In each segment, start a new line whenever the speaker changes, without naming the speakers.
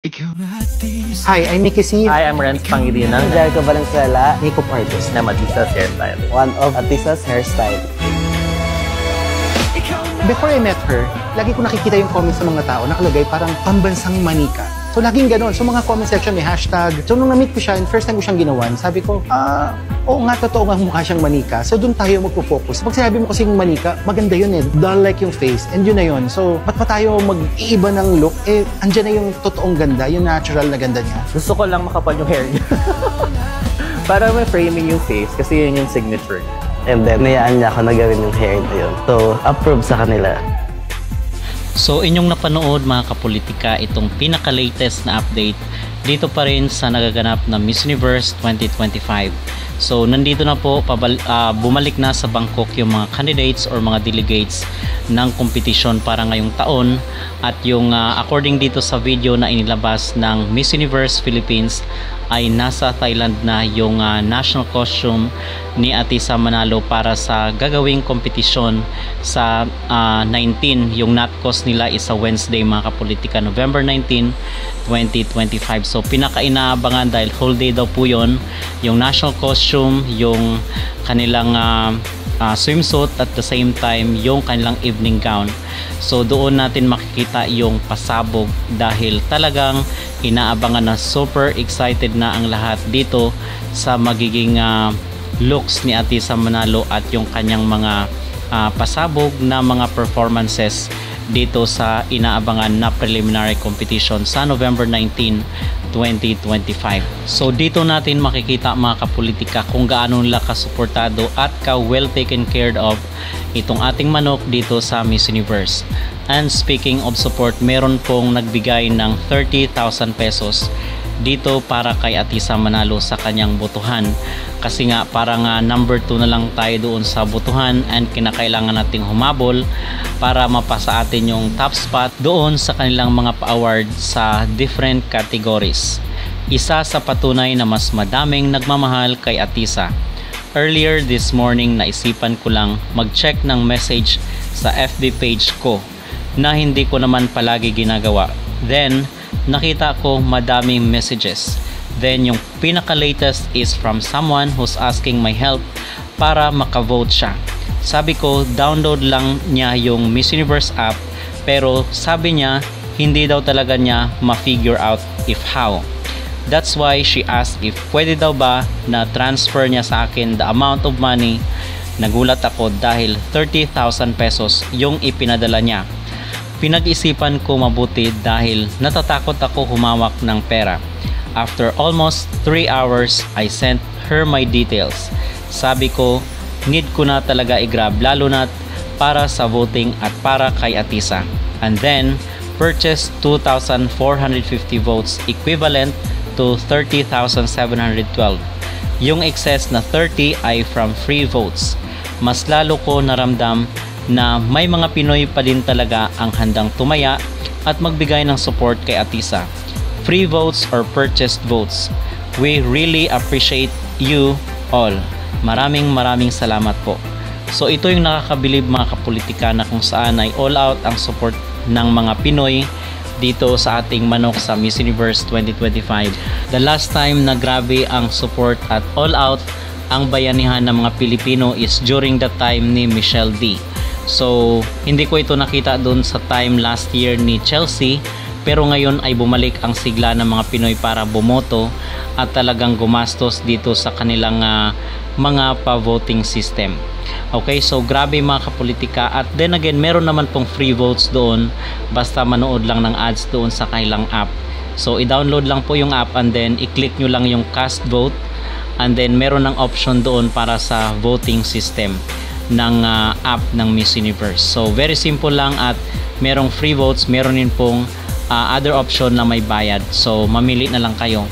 Hi, I'm Mickey C.
Hi, I'm Renz Pangilinan,
Jericho Valenzuela,
Makeup artist.
na Matisa's hairstyle.
one of Atisa's hairstyle.
Before I met her, lagi ko nakikita yung comments ng mga tao nakalagay parang pambansang manika. So laging ganon. So mga comment section may hashtag. So nung na-meet ko siya, and first time ko siyang ginawan, sabi ko, oo nga, totoo nga mukha siyang manika. So doon tayo magpo-focus. Pag sinabi mo kasi yung manika, maganda yun eh. Dull like yung face. And yun na yun. So ba't pa tayo mag-iiba ng look? Eh, andyan na yung totoong ganda, yung natural na ganda niya.
Gusto ko lang makapal yung hair niya. Para may framing yung face kasi yun yung signature niya.
And then, nayaan niya ako na gawin yung hair na yun. So, approve sa kanila.
So inyong napanood mga kapolitika itong pinaka-latest na update dito pa rin sa nagaganap na Miss Universe 2025. So nandito na po, bumalik na sa Bangkok yung mga candidates or mga delegates ng kompetisyon para ngayong taon. At yung according dito sa video na inilabas ng Miss Universe Philippines ay nasa Thailand na yung national costume ni Atisa Manalo para sa gagawing kompetisyon sa 19. Yung NATCOS nila is sa Wednesday mga kapolitika, November 19, 2025. So pinaka-inaabangan dahil whole day daw po yun, yung national costume, yung kanilang swimsuit, at the same time yung kanilang evening gown. So doon natin makikita yung pasabog dahil talagang inaabangan na, super excited na ang lahat dito sa magiging looks ni Atisa Manalo at yung kanyang mga pasabog na mga performances dito sa inaabangan na preliminary competition sa November 19, 2025. So dito natin makikita mga kapolitika kung gaano nila kasuportado at ka well taken care of itong ating manok dito sa Miss Universe. And speaking of support, meron pong nagbigay ng 30,000 pesos dito para kay Atisa Manalo sa kanyang botohan, kasi nga parang number 2 na lang tayo doon sa botohan and kinakailangan nating humabol para mapasa atin yung top spot doon sa kanilang mga pa-award sa different categories. Isa sa patunay na mas madaming nagmamahal kay Atisa. Earlier this morning, naisipan ko lang mag-check ng message sa FB page ko na hindi ko naman palagi ginagawa. Then nakita ko madaming messages. Then yung pinaka-latest is from someone who's asking my help para makavote siya. Sabi ko download lang niya yung Miss Universe app, pero sabi niya hindi daw talaga niya ma-figure out if how. That's why she asked if pwede daw ba na transfer niya sa akin the amount of money. Nagulat ako dahil 30,000 pesos yung ipinadala niya. Pinag-isipan ko mabuti dahil natatakot ako humawak ng pera. After almost 3 hours, I sent her my details. Sabi ko, need ko na talaga i-grab lalo na para sa voting at para kay Atisa. And then, purchase 2,450 votes equivalent to 30,712. Yung excess na 30 ay from free votes. Mas lalo ko naramdam na may mga Pinoy pa din talaga ang handang tumaya at magbigay ng support kay Atisa. Free votes or purchased votes. We really appreciate you all. Maraming salamat po. So ito yung nakakabilib mga kapolitika na kung saan ay all out ang support ng mga Pinoy dito sa ating manok sa Miss Universe 2025. The last time na grabe ang support at all out ang bayanihan ng mga Pilipino is during the time ni Michelle D. So hindi ko ito nakita doon sa time last year ni Chelsea, pero ngayon ay bumalik ang sigla ng mga Pinoy para bumoto at talagang gumastos dito sa kanilang mga pa-voting system. Okay, so grabe mga kapolitika. At then again, meron naman pong free votes doon basta manood lang ng ads doon sa kanilang app. So i-download lang po yung app and then i-click nyo lang yung cast vote, and then meron ng option doon para sa voting system ng app ng Miss Universe. So very simple lang at merong free votes, meron din pong other option na may bayad. So mamili na lang kayo.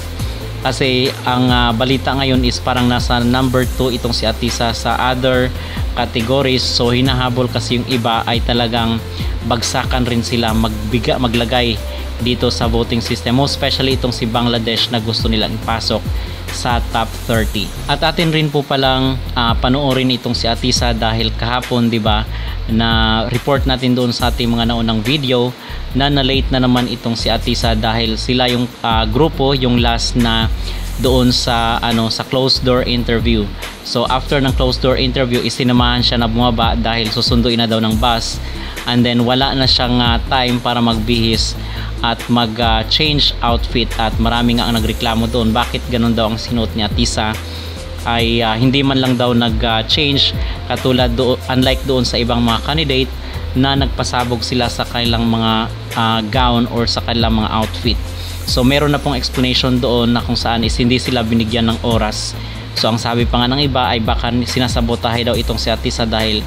Kasi ang balita ngayon is parang nasa number 2 itong si Atisa sa other categories. So hinahabol kasi yung iba ay talagang bagsakan rin sila maglagay dito sa voting system, most especially itong si Bangladesh na gusto nilang ipasok sa top 30. At atin rin po palang panoorin itong si Atisa dahil kahapon, di ba, na report natin doon sa ating mga naunang video na na-late na naman itong si Atisa dahil sila yung grupo, yung last na doon sa sa closed door interview. So after ng closed door interview, isinamahan siya na bumaba dahil susunduin na daw ng bus, and then wala na siyang time para magbihis at mag-change outfit, at marami nga ang nagreklamo doon bakit ganun daw ang sinuot ni Atisa, ay hindi man lang daw nag-change katulad unlike doon sa ibang mga candidate na nagpasabog sila sa kanilang mga gown or sa kanilang mga outfit. So meron na pong explanation doon na kung saan is hindi sila binigyan ng oras. So ang sabi pa nga ng iba ay baka sinasabotahe daw itong si Atisa dahil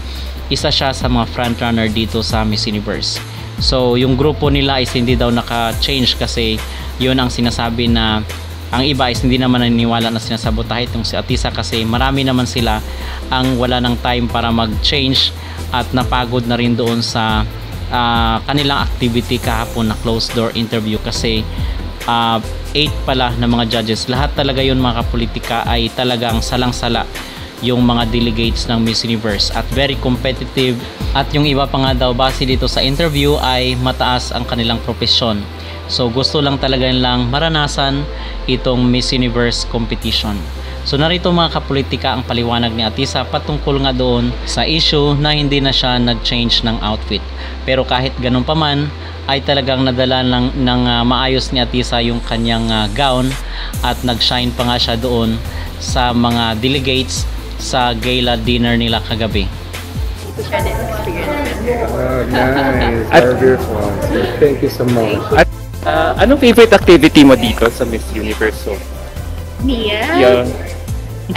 isa siya sa mga frontrunner dito sa Miss Universe. So yung grupo nila is hindi daw naka-change kasi yun ang sinasabi na ang iba is hindi naman naniniwala na sinasabotahe itong si Atisa kasi marami naman sila ang wala ng time para mag-change at napagod na rin doon sa kanilang activity kahapon na closed door interview kasi 8 pala na mga judges. Lahat talaga yun mga kapolitika ay talagang salang-sala yung mga delegates ng Miss Universe at very competitive, at yung iba pa nga daw base dito sa interview ay mataas ang kanilang profesyon. So gusto lang talaga nilang maranasan itong Miss Universe competition. So narito mga kapolitika ang paliwanag ni Atisa patungkol nga doon sa issue na hindi na siya nag-change ng outfit. Pero kahit ganun pa man ay talagang nadala ng maayos ni Atisa yung kanyang gown at nag-shine pa nga siya doon sa mga delegates sa gala dinner nila kagabi.
Oh, nice. Wonderful. Thank you so much.
Anong favorite activity mo dito sa Miss Universe? So,
Mia?
yeah.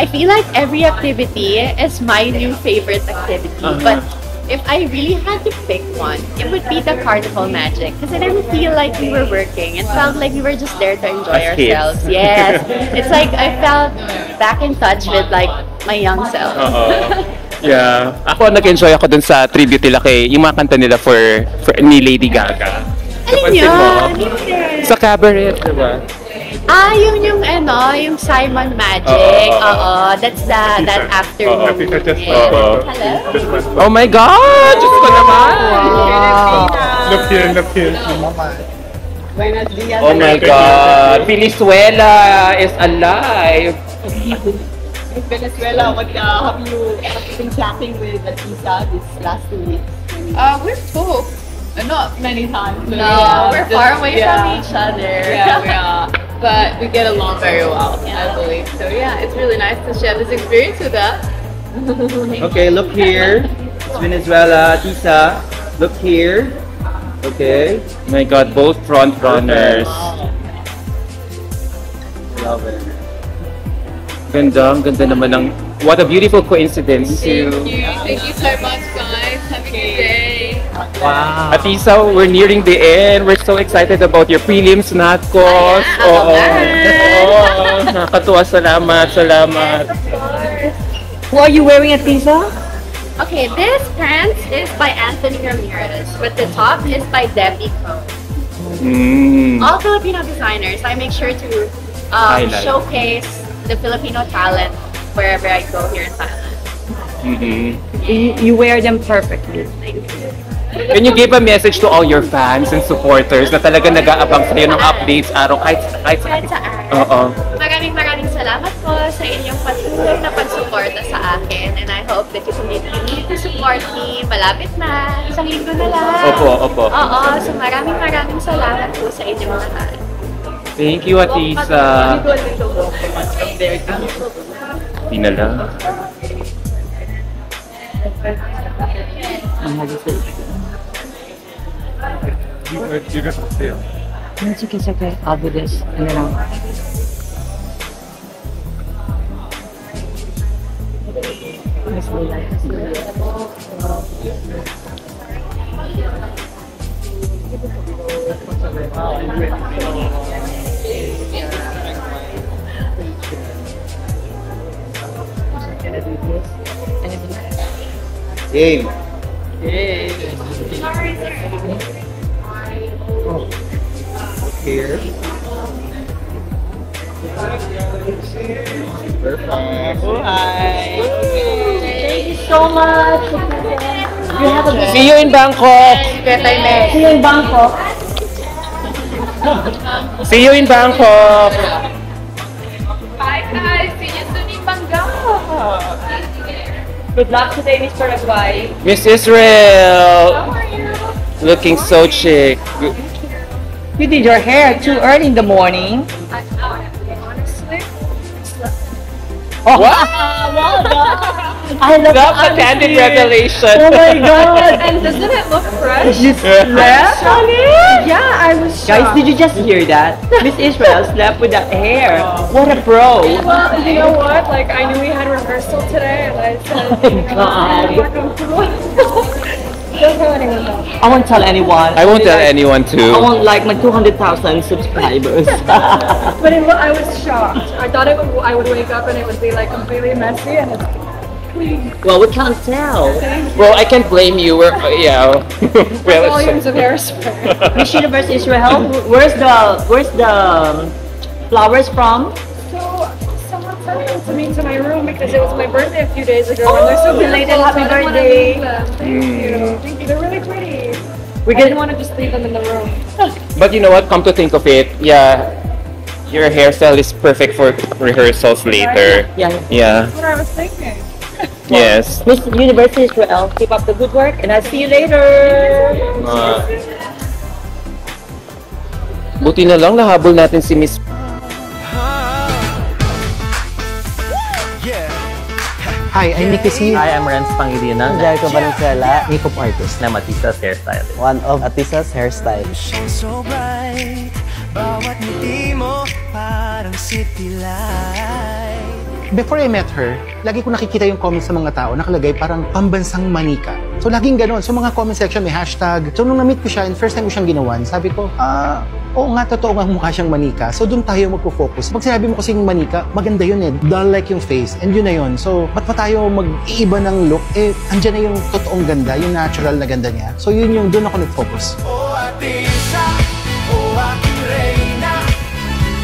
I feel like every activity is my new favorite activity. But if I really had to pick one, it would be the carnival magic. Because I didn't feel like we were working. It felt like we were just there to enjoy
As kids.
ourselves. Yes. It's like I felt back in touch with like my young self.
Yeah. Ako, nag-enjoy ako dun sa tribute nila kay yung mga kanta nila for ni Lady Gaga.
Alin
Napansin mo?
yun?
Sa cabaret, diba?
Yung Simon Magic. That's that afternoon. Yes. Hello?
Oh my God! Diyos ko naman!
Look here.
Oh my God! Venezuela is alive!
Venezuela, what have you been chatting with Atisa this last 2 weeks?
We've spoke. Not many times.
No,
Yeah,
we're
just-
far away
yeah.
from each other.
Yeah, we are. But we get along very well, I believe. So yeah, it's really nice to share this experience with us.
Okay, look here. It's Venezuela, Atisa. Look here. Okay.
Oh my God, both front runners.
Love it.
Ganda, ang ganda naman ng... What a beautiful coincidence.
Thank you so much, guys. Have a good day.
Wow. Atisa, we're nearing the end. We're so excited about your prelims, Natkos. Oo. Nakakatuwa. Salamat.
Who are you wearing, Atisa? Okay, this pants is by Anthony Ramirez, but the top is by Debbie Coe. All Filipino designers. I make sure to
Highlight.
showcase the Filipino talent wherever I go here in Thailand.
You wear them perfectly.
Can you give a message to all your fans and supporters na talaga nag-aabang sa'yo ng updates araw kahit
Kahit saan.
Oo.
Maraming salamat po sa inyong patuloy na pagsuporta sa akin, and I hope that you continue to support me. Malapit na, isang linggo na lang.
Opo.
Oo, so maraming salamat po sa inyong lahat.
Thank you, Atisa. Hindi na lang.
It's okay. I'll do this. And then I'll...
Game.
Sorry, sir.
here. Perfect. Hi.
Thank you so much. You have a good
See you in Bangkok!
See you in Bangkok.
See you in Bangkok!
Bye guys! See you soon in Bangkok!
Good luck today, Mr. Agway.
Miss Israel! Looking so chic.
You did your hair too early in the morning.
Honestly,
Oh,
What?
well done. I love
Love the
the
candid
honesty.
revelation.
Oh my god.
and doesn't it look fresh?
You slept on it?
Yeah, I was shocked.
Guys, did you just hear that? Miss Israel slept with that hair. What a pro.
Well, you know what? Like, I knew we had rehearsal today, and I said, don't tell anyone though.
I won't tell anyone.
I won't tell anyone
I
too.
want like my 200,000 subscribers.
But I was shocked. I thought I would wake up and it would be like completely messy, and it's clean.
Well, we can't tell.
Well, I can't blame you. We're, yeah. Well,
Volumes of hairspray.
Miss Universe Israel, where's the flowers from?
So, someone sent them to me to my room because it was my birthday a few days ago, and they're so
belated
beautiful,
happy
so I didn't wanna
birthday.
leave them. Thank you. Thank you. They're really pretty.
We
I didn't want to just leave them in the room.
But you know what? Come to think of it, yeah, your hairstyle is perfect for rehearsals later.
Yeah.
Yeah.
That's what I was thinking.
Yes.
Miss Universe Israel, keep up the good work, and I'll see you later.
Buti na lang nahabol natin si Miss.
Hi, I'm Nicky C,
I am Renz Pangilinan,
Jericho Valenzuela,
makeup artist.
na Matisa's hairstylist.
one of Atisa's hairstyles.
So bright, bawat ngiti mo parang city light.
Before I met her, lagi ko nakikita yung comments sa mga tao, nakalagay parang pambansang manika. So laging ganon. So mga comment section may hashtag. So nung na-meet ko siya and first time ko siyang ginawan, sabi ko, oo nga, totoo nga mukha siyang manika. So doon tayo magpo-focus. Pag sinabi mo kasing manika, maganda yun eh. Dull like yung face. And yun na yun. So ba't pa tayo mag-iiba ng look? Eh, andyan na yung totoong ganda, yung natural na ganda niya. So yun yung doon ako nag-focus.
O Atisa, o aking reyna,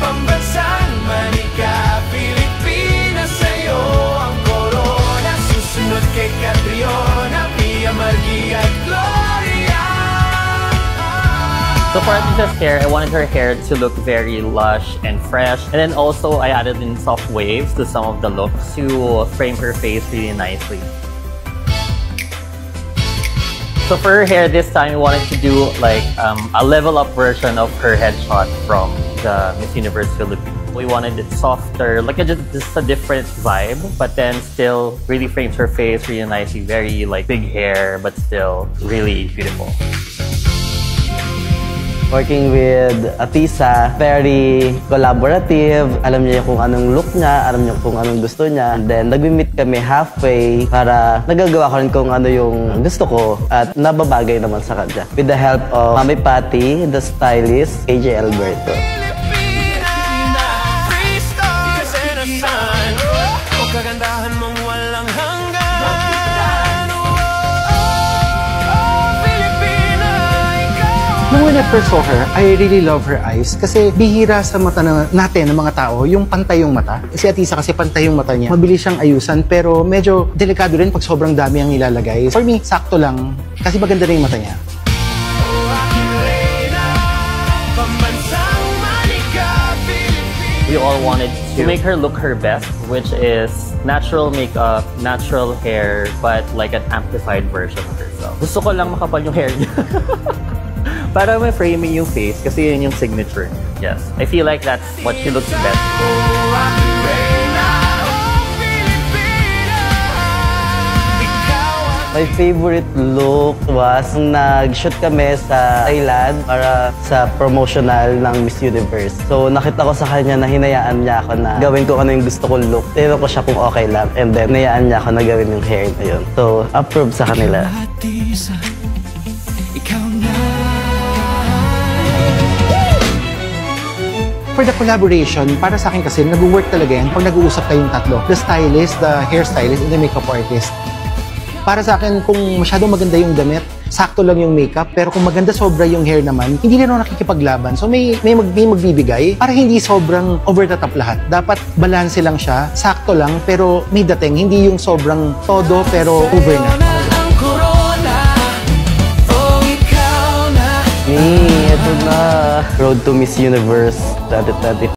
pambansang manika, Pilipinas sa'yo ang corona, susunod kay Catriona, Pia Margui at Gloria.
So for Atisa's hair, I wanted her hair to look very lush and fresh. And then also, I added in soft waves to some of the looks to frame her face really nicely. So for her hair this time, we wanted to do like a level up version of her headshot from the Miss Universe Philippines. We wanted it softer, like just a different vibe, but then still really frames her face really nicely. Very like big hair, but still really beautiful.
Working with Atisa, very collaborative. Alam niya kung anong look niya, alam niya kung anong gusto niya. And then, nag-meet kami halfway para nagagawa ko rin kung ano yung gusto ko at nababagay naman sa kanya. With the help of Mami Patty, the stylist, AJ Alberto.
Three stars and a sun, o kagandahan mong walang hanggan.
Nung when I first saw her, I really love her eyes kasi bihira sa mata natin ng mga tao yung pantay yung mata. Si Atisa kasi pantay yung mata niya. Mabilis siyang ayusan pero medyo delikado rin pag sobrang dami ang ilalagay. For me, sakto lang kasi maganda na yung mata niya.
We all wanted to make her look her best, which is natural makeup, natural hair, but like an amplified version of herself. Gusto ko lang makapal yung hair niya. Para may framing yung face kasi yun yung signature. Yes, I feel like that's what she looks best.
My favorite look was nag-shoot kami sa Thailand para sa promotional ng Miss Universe. So nakita ko sa kanya na hinayaan niya ako na gawin ko ano yung gusto kong look. Tinanong ko siya kung okay lang and then hinayaan niya ako na gawin yung hair na yun. So approve sa kanila.
For the collaboration, para sa akin kasi nag-work talaga yan pag nag-uusap kayong tatlo. The stylist, the hairstylist, and the makeup artist. Para sa akin, kung masyadong maganda yung damit, sakto lang yung makeup, pero kung maganda sobra yung hair naman, hindi rin ako nakikipaglaban. So may magbibigay para hindi sobrang over the top lahat. Dapat balanse lang siya, sakto lang, pero may dating. Hindi yung sobrang todo, pero over na.
Ito na. Road to Miss Universe 2025.